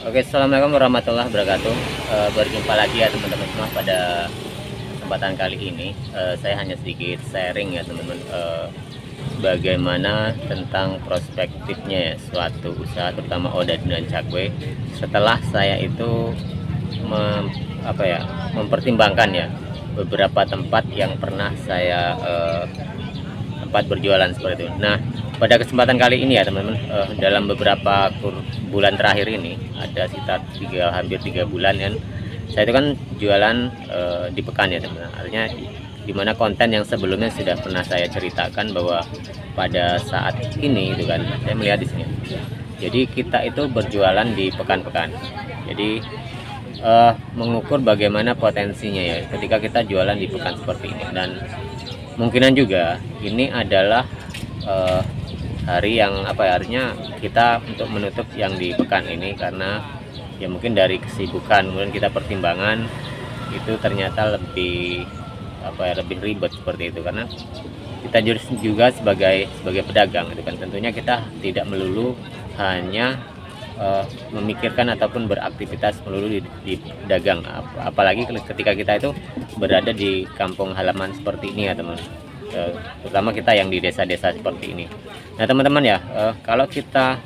Oke, assalamualaikum warahmatullahi wabarakatuh. Berjumpa lagi ya teman-teman semua pada kesempatan kali ini. Saya hanya sedikit sharing ya teman-teman, bagaimana tentang prospektifnya ya suatu usaha, terutama Oda dan Cakwe. Setelah saya itu mempertimbangkan ya beberapa tempat yang pernah saya tempat berjualan seperti itu. Nah, pada kesempatan kali ini ya teman-teman, dalam beberapa bulan terakhir ini ada sekitar hampir 3 bulan kan, saya itu kan jualan di pekan ya teman-teman. Artinya dimana konten yang sebelumnya sudah pernah saya ceritakan bahwa pada saat ini itu kan saya melihat di sini. Jadi kita itu berjualan di pekan-pekan. Jadi mengukur bagaimana potensinya ya ketika kita jualan di pekan seperti ini, dan kemungkinan juga ini adalah hari yang artinya kita untuk menutup yang di pekan ini, karena ya mungkin dari kesibukan kemudian kita pertimbangan itu ternyata lebih lebih ribet seperti itu, karena kita juga sebagai pedagang itu kan tentunya kita tidak melulu hanya memikirkan ataupun beraktivitas melulu di dagang, apalagi ketika kita itu berada di kampung halaman seperti ini ya teman, terutama kita yang di desa-desa seperti ini. Nah teman-teman ya, kalau kita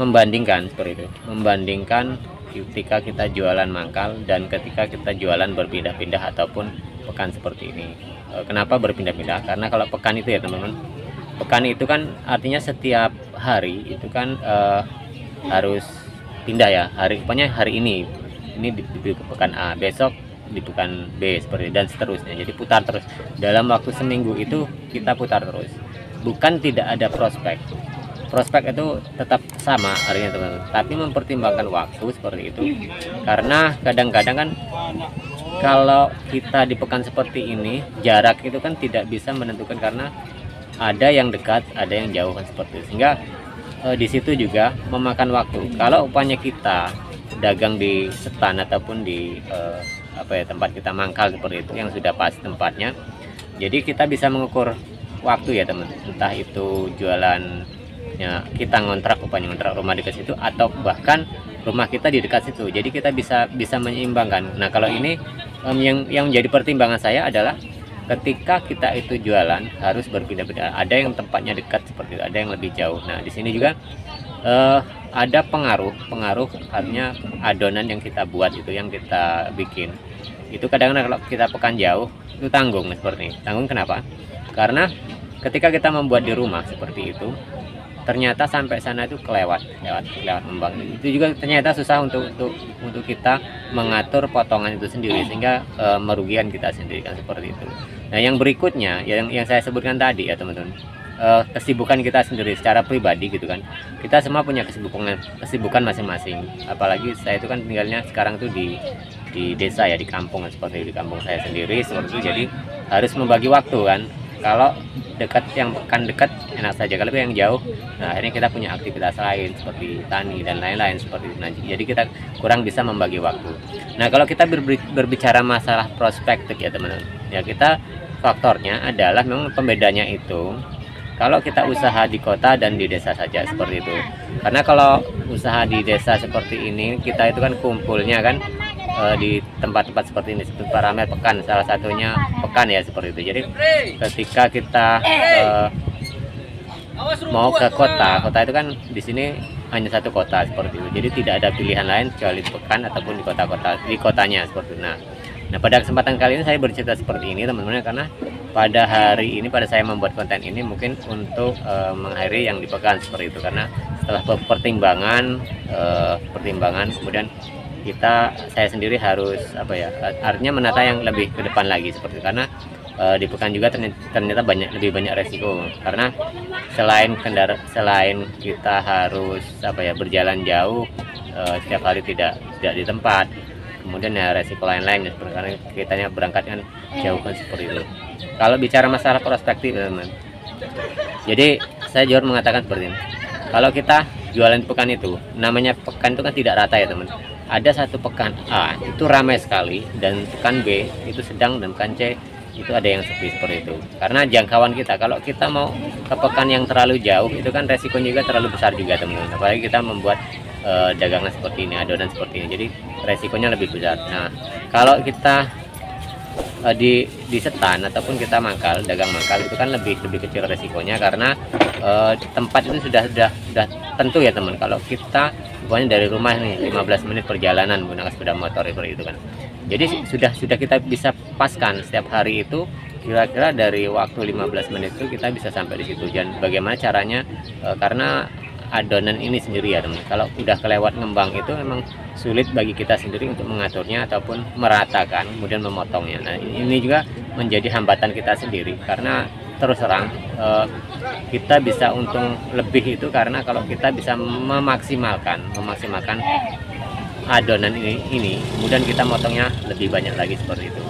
membandingkan seperti itu, membandingkan ketika kita jualan mangkal dan ketika kita jualan berpindah-pindah ataupun pekan seperti ini. Kenapa berpindah-pindah? Karena kalau pekan itu ya teman-teman, pekan itu kan artinya setiap hari itu kan harus pindah ya, pokoknya hari ini di pekan A, besok di pekan B seperti itu, dan seterusnya. Jadi putar terus dalam waktu seminggu itu kita putar terus, bukan tidak ada prospek itu tetap sama artinya teman-teman, tapi mempertimbangkan waktu seperti itu. Karena kadang-kadang kan kalau kita di pekan seperti ini jarak itu kan tidak bisa menentukan, karena ada yang dekat ada yang jauh kan seperti itu, sehingga di situ juga memakan waktu. Kalau upahnya kita dagang di setan ataupun di tempat kita mangkal seperti itu yang sudah pas tempatnya, jadi kita bisa mengukur waktu ya teman, entah itu jualannya kita ngontrak, upahnya ngontrak rumah dekat situ atau bahkan rumah kita di dekat situ, jadi kita bisa menyeimbangkan. Nah kalau ini yang menjadi pertimbangan saya adalah ketika kita itu jualan harus berpindah-pindah, ada yang tempatnya dekat seperti itu, ada yang lebih jauh. Nah di sini juga ada pengaruh artinya adonan yang kita buat itu, yang kita bikin itu kadang-kadang kalau kita pekan jauh itu tanggung seperti ini. Tanggung kenapa? Karena ketika kita membuat di rumah seperti itu, ternyata sampai sana itu lewat membang, itu juga ternyata susah untuk kita mengatur potongan itu sendiri, sehingga merugikan kita sendiri kan seperti itu. Nah yang berikutnya yang saya sebutkan tadi ya teman-teman, kesibukan kita sendiri secara pribadi gitu kan, kita semua punya kesibukan masing-masing. Apalagi saya itu kan tinggalnya sekarang tuh di desa ya, di kampung seperti di kampung saya sendiri seperti itu. Jadi harus membagi waktu kan. Kalau dekat, yang pekan dekat enak saja, kalau yang jauh, nah akhirnya kita punya aktivitas lain seperti tani dan lain-lain seperti itu. Nah, jadi kita kurang bisa membagi waktu. Nah kalau kita berbicara masalah prospektif ya teman-teman, ya kita faktornya adalah memang pembedanya itu kalau kita usaha di kota dan di desa saja seperti itu. Karena kalau usaha di desa seperti ini, kita itu kan kumpulnya kan di tempat-tempat seperti ini, seperti Paramer pekan, salah satunya pekan ya seperti itu. Jadi ketika kita mau ke kota itu kan di sini hanya satu kota seperti itu. Jadi tidak ada pilihan lain kecuali pekan ataupun di kotanya seperti itu. Nah pada kesempatan kali ini saya bercerita seperti ini teman-teman, karena pada hari ini pada saya membuat konten ini mungkin untuk mengakhiri yang di pekan seperti itu, karena setelah pertimbangan kemudian saya sendiri harus artinya menata yang lebih ke depan lagi seperti itu. Karena di pekan juga ternyata lebih banyak resiko, karena selain kita harus berjalan jauh setiap hari tidak di tempat, kemudian ya resiko lain-lain seperti karena kitanya berangkat kan jauh kan seperti itu. Kalau bicara masalah prospektif teman-teman, jadi saya jujur mengatakan seperti ini, kalau kita jualan pekan itu, namanya pekan itu kan tidak rata ya teman. Ada satu pekan A itu ramai sekali, dan pekan B itu sedang, dan pekan C itu ada yang sepi seperti itu. Karena jangkauan kita, kalau kita mau ke pekan yang terlalu jauh itu kan resikonya juga terlalu besar juga teman-teman. Apalagi kita membuat dagangan seperti ini, adonan seperti ini, jadi resikonya lebih besar. Nah, kalau kita di setan ataupun kita mangkal, dagang mangkal itu kan lebih kecil resikonya, karena tempat itu sudah tentu ya teman. Kalau kita pokoknya dari rumah nih 15 menit perjalanan menggunakan sepeda motor seperti itu kan, jadi sudah kita bisa paskan setiap hari itu kira-kira dari waktu 15 menit itu kita bisa sampai di situ. Dan bagaimana caranya, karena adonan ini sendiri ya teman, kalau udah kelewat ngembang itu memang sulit bagi kita sendiri untuk mengaturnya ataupun meratakan kemudian memotongnya. Nah, ini juga menjadi hambatan kita sendiri, karena terus terang kita bisa untung lebih itu karena kalau kita bisa memaksimalkan adonan ini kemudian kita motongnya lebih banyak lagi seperti itu.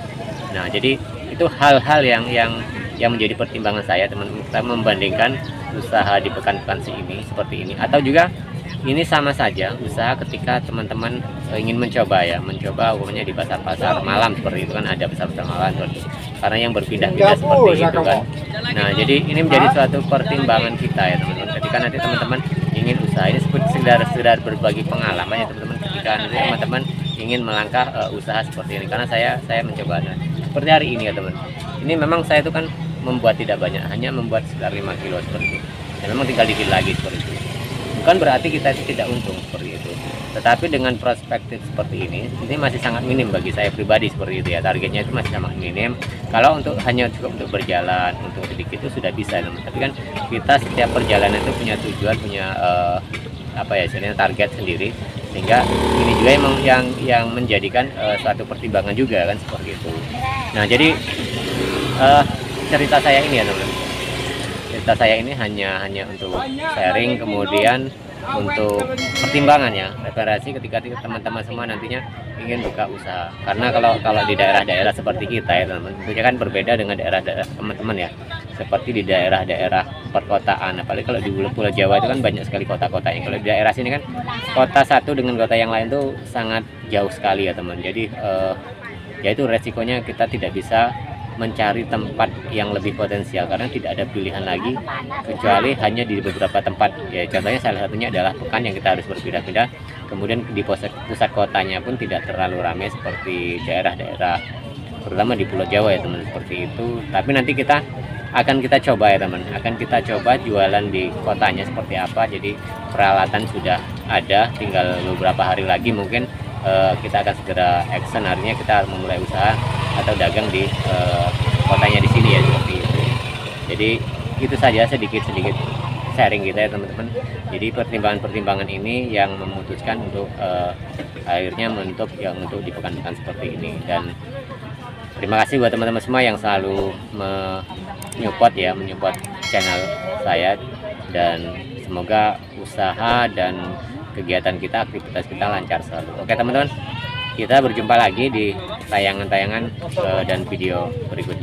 Nah, jadi itu hal-hal yang menjadi pertimbangan saya teman-teman, kita membandingkan usaha di pekan-pekan ini seperti ini, atau juga ini sama saja usaha ketika teman-teman ingin mencoba umumnya di pasar-pasar malam seperti itu kan, ada pasar-pasar malam seperti itu, karena yang berpindah-pindah seperti itu kan. Nah, jadi ini menjadi suatu pertimbangan kita ya teman-teman, ketika nanti teman-teman ingin usaha ini sekedar berbagi pengalaman ya teman-teman, ketika nanti teman-teman ingin melangkah usaha seperti ini, karena saya mencoba. Nah, seperti hari ini ya teman, ini memang saya itu kan membuat tidak banyak, hanya membuat sekitar 5 kilo seperti itu, dan memang tinggal dikit lagi seperti itu. Bukan berarti kita itu tidak untung seperti itu, tetapi dengan perspektif seperti ini masih sangat minim bagi saya pribadi seperti itu ya, targetnya itu masih sangat minim. Kalau hanya cukup untuk berjalan, untuk sedikit itu sudah bisa teman. Tapi kan kita setiap perjalanan itu punya tujuan, punya istilahnya target sendiri, sehingga ini juga yang menjadikan suatu pertimbangan juga kan seperti itu. Nah, jadi cerita saya ini ya teman-teman, cerita saya ini hanya untuk sharing, kemudian untuk pertimbangan ya, referensi ketika teman-teman semua nantinya ingin buka usaha. Karena kalau di daerah-daerah seperti kita ya teman-teman, tentunya kan berbeda dengan daerah-daerah teman-teman ya, seperti di daerah-daerah perkotaan. Apalagi kalau di Pulau Jawa itu kan banyak sekali kota-kotanya. Kalau di daerah sini kan kota satu dengan kota yang lain tuh sangat jauh sekali ya teman. Jadi yaitu resikonya kita tidak bisa mencari tempat yang lebih potensial karena tidak ada pilihan lagi kecuali hanya di beberapa tempat ya. Contohnya salah satunya adalah Pekan yang kita harus berpindah-pindah, kemudian di pusat kotanya pun tidak terlalu ramai seperti daerah-daerah terutama di Pulau Jawa ya teman, seperti itu. Tapi nanti akan kita coba ya teman, akan kita coba jualan di kotanya seperti apa. Jadi peralatan sudah ada, tinggal beberapa hari lagi mungkin kita akan segera action, artinya kita memulai usaha atau dagang di kotanya di sini ya, seperti itu. Jadi itu saja sedikit sharing kita ya teman-teman. Jadi pertimbangan ini yang memutuskan untuk akhirnya untuk di pekan-pekan seperti ini. Dan terima kasih buat teman-teman semua yang selalu menyupport channel saya, dan semoga usaha dan kegiatan kita, aktivitas kita lancar selalu. Oke teman-teman, kita berjumpa lagi di tayangan-tayangan dan video berikutnya.